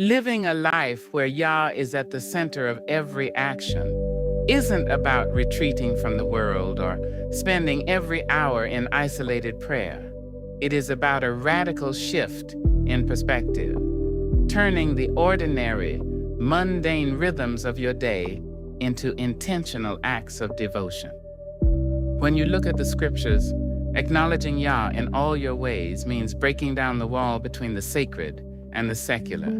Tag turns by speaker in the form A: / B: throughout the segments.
A: Living a life where Yah is at the center of every action isn't about retreating from the world or spending every hour in isolated prayer. It is about a radical shift in perspective, turning the ordinary, mundane rhythms of your day into intentional acts of devotion. When you look at the scriptures, acknowledging Yah in all your ways means breaking down the wall between the sacred and the secular.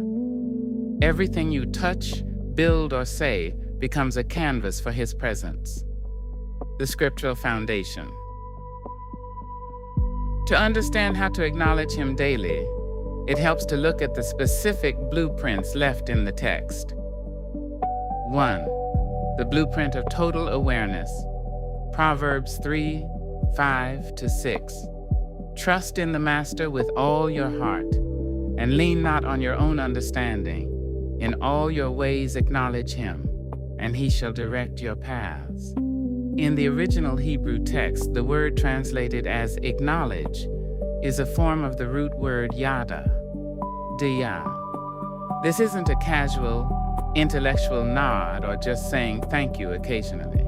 A: Everything you touch, build, or say becomes a canvas for His presence. The scriptural foundation. To understand how to acknowledge Him daily, it helps to look at the specific blueprints left in the text. 1. The blueprint of total awareness. Proverbs 3:5-6. Trust in the Master with all your heart, and lean not on your own understanding. In all your ways acknowledge Him, and He shall direct your paths. In the original Hebrew text, the word translated as acknowledge is a form of the root word yada, diyah. This isn't a casual, intellectual nod or just saying thank you occasionally.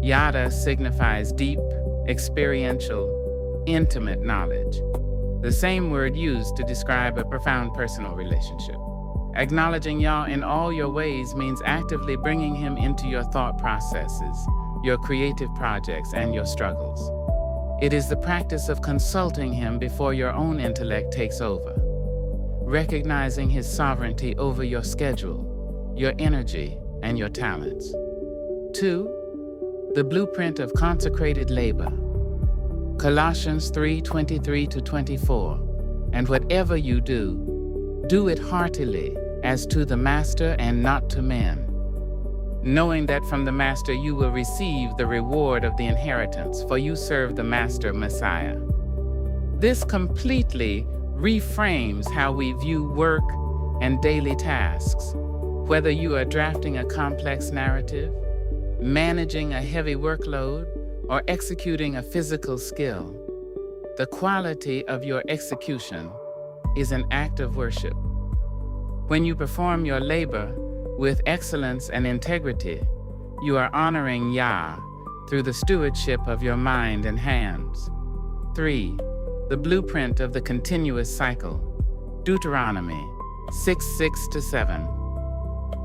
A: Yada signifies deep, experiential, intimate knowledge, the same word used to describe a profound personal relationship. Acknowledging Yah in all your ways means actively bringing Him into your thought processes, your creative projects, and your struggles. It is the practice of consulting Him before your own intellect takes over, recognizing His sovereignty over your schedule, your energy, and your talents. 2. The blueprint of consecrated labor. Colossians 3:23-24. And whatever you do it heartily, as to the Master and not to men, knowing that from the Master you will receive the reward of the inheritance, for you serve the Master Messiah. This completely reframes how we view work and daily tasks. Whether you are drafting a complex narrative, managing a heavy workload, or executing a physical skill, the quality of your execution is an act of worship. When you perform your labor with excellence and integrity, you are honoring Yah through the stewardship of your mind and hands. 3. The blueprint of the continuous cycle. Deuteronomy 6:6-7.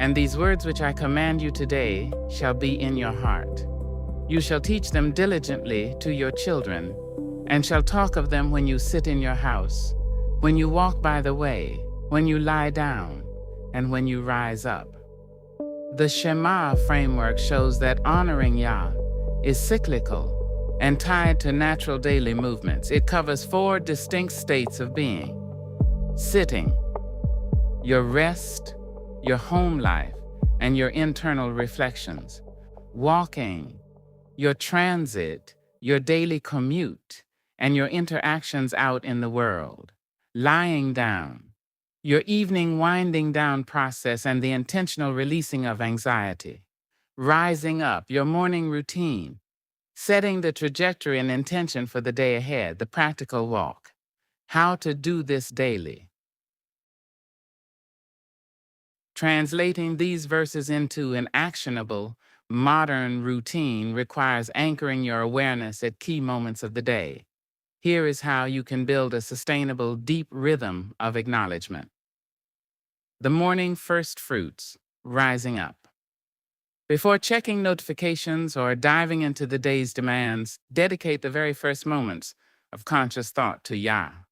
A: And these words which I command you today shall be in your heart. You shall teach them diligently to your children, and shall talk of them when you sit in your house, when you walk by the way, when you lie down, and when you rise up. The Shema framework shows that honoring Yah is cyclical and tied to natural daily movements. It covers 4 distinct states of being: sitting, your rest, your home life, and your internal reflections; walking, your transit, your daily commute, and your interactions out in the world; lying down, your evening winding down process and the intentional releasing of anxiety; rising up, your morning routine, setting the trajectory and intention for the day ahead, the practical walk. How to do this daily. Translating these verses into an actionable, modern routine requires anchoring your awareness at key moments of the day. Here is how you can build a sustainable, deep rhythm of acknowledgement. The morning first fruits, rising up. Before checking notifications or diving into the day's demands, dedicate the very first moments of conscious thought to Yah.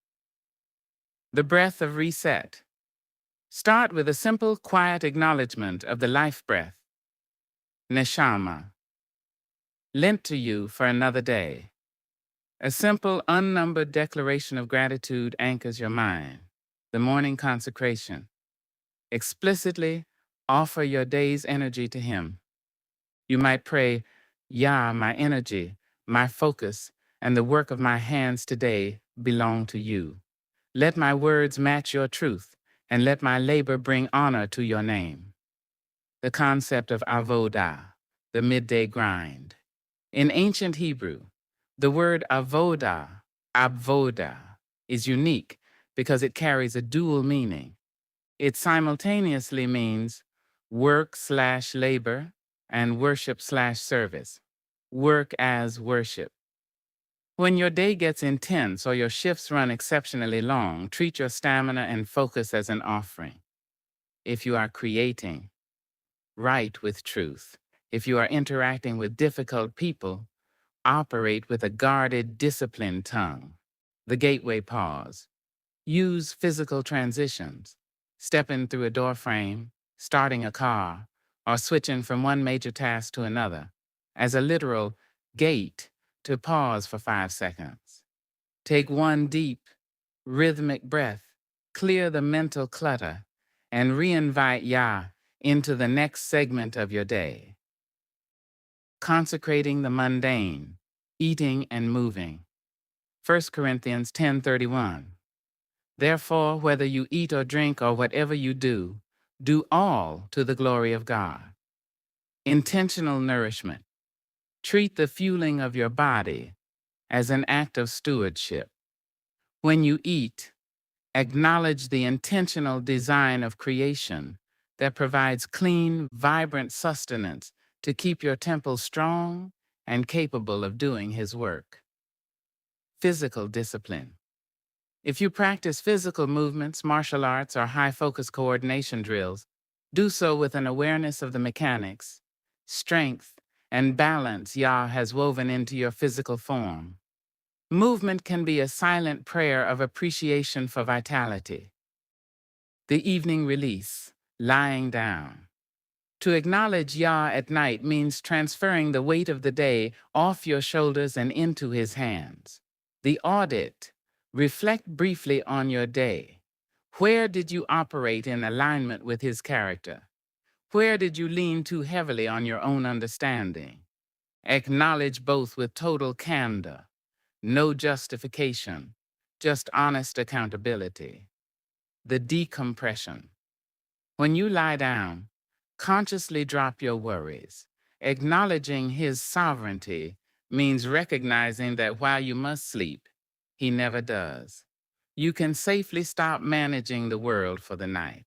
A: The breath of reset. Start with a simple, quiet acknowledgement of the life breath, Neshama, lent to you for another day. A simple, unnumbered declaration of gratitude anchors your mind. The morning consecration. Explicitly offer your day's energy to Him. You might pray, Yah, my energy, my focus, and the work of my hands today belong to you. Let my words match your truth, and let my labor bring honor to your name. The concept of avodah, the midday grind. In ancient Hebrew, the word avoda, is unique because it carries a dual meaning. It simultaneously means work/labor and worship/service. Work as worship. When your day gets intense or your shifts run exceptionally long, treat your stamina and focus as an offering. If you are creating, write with truth. If you are interacting with difficult people, operate with a guarded, disciplined tongue. The gateway pause. Use physical transitions, stepping through a door frame, starting a car, or switching from one major task to another, as a literal gate to pause for 5 seconds. Take one deep, rhythmic breath, clear the mental clutter, and re-invite Yah into the next segment of your day. Consecrating the mundane, eating and moving. 1 Corinthians 10:31. Therefore, whether you eat or drink or whatever you do all to the glory of God. Intentional nourishment. Treat the fueling of your body as an act of stewardship. When you eat, acknowledge the intentional design of creation that provides clean, vibrant sustenance to keep your temple strong and capable of doing His work. Physical discipline. If you practice physical movements, martial arts, or high-focus coordination drills, do so with an awareness of the mechanics, strength, and balance Yah has woven into your physical form. Movement can be a silent prayer of appreciation for vitality. The evening release, lying down. To acknowledge Yah at night means transferring the weight of the day off your shoulders and into His hands. The audit. Reflect briefly on your day. Where did you operate in alignment with His character? Where did you lean too heavily on your own understanding? Acknowledge both with total candor. No justification, just honest accountability. The decompression. When you lie down, consciously drop your worries. Acknowledging His sovereignty means recognizing that while you must sleep, He never does. You can safely stop managing the world for the night.